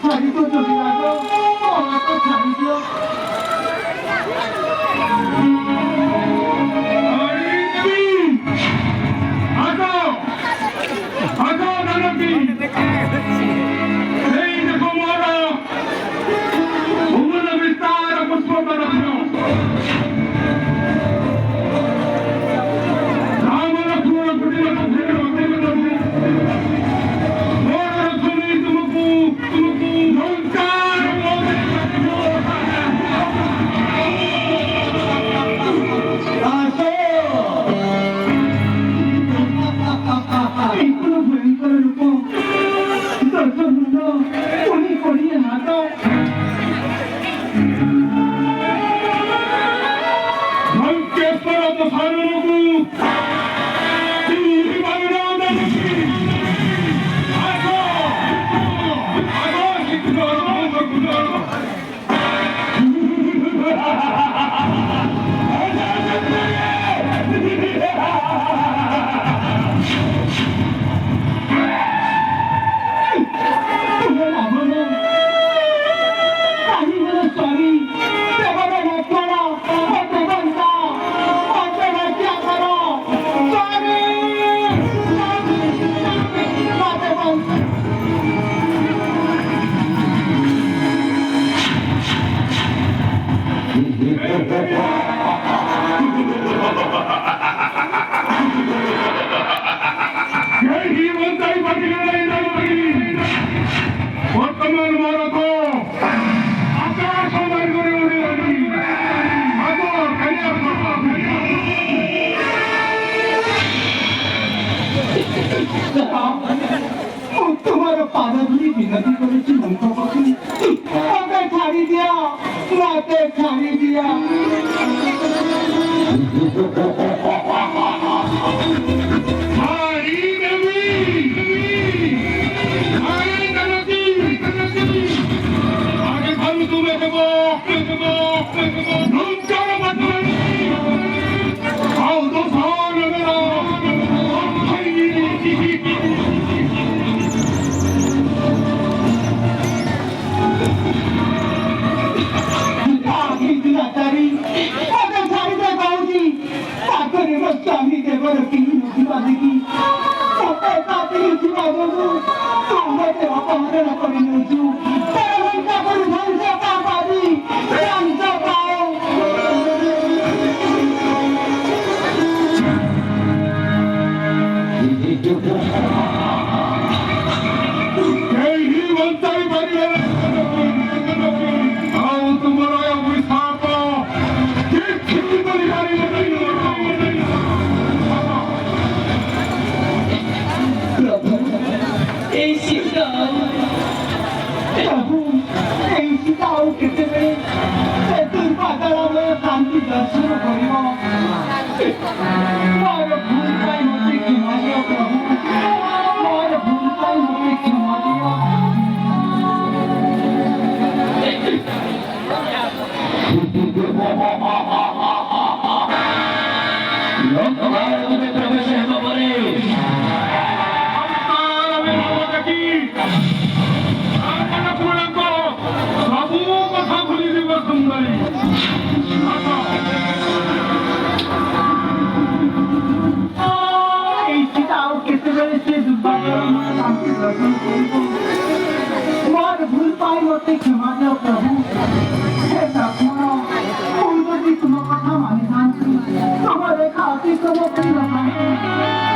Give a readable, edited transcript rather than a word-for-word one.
ଛାଡ଼ି ତ ଯୋଗିରାଜ ମତେ ଛାଡ଼ି ଦିଅ। तुम्हारा पादा धुरी विनती करेছি মন্ত্রপতি ওকে ছাড়ি দিয়া রাতে ছাড়ি দিয়া হারি দেবী হারি গণতি আগে ভালো তুমি দেবো নঞ্চর বাদনি আও তো সান না स्वामी देवर की मुसीबा देखी सत्य साथी जीवा बोलू तुम्हें अपहरण करी नजू तेरे का करू धंध का बाजी रंग पाओ यही वंशाई बनी आओ तुम्हारा विस्थाप कितनी बड़ी बारी शांति दर्शन कर मोर भूल पाई मत क्षमा दियो प्रभु मोर भूल पाई मत क्षमा दियो प्रवेश हेब परे सबू कथा भूली जीव सुंदरी मोर भूल पाई मत क्षमा दियो प्रभु हे पूर्व जी तुम कथा मानि तुम रेखा अति तुम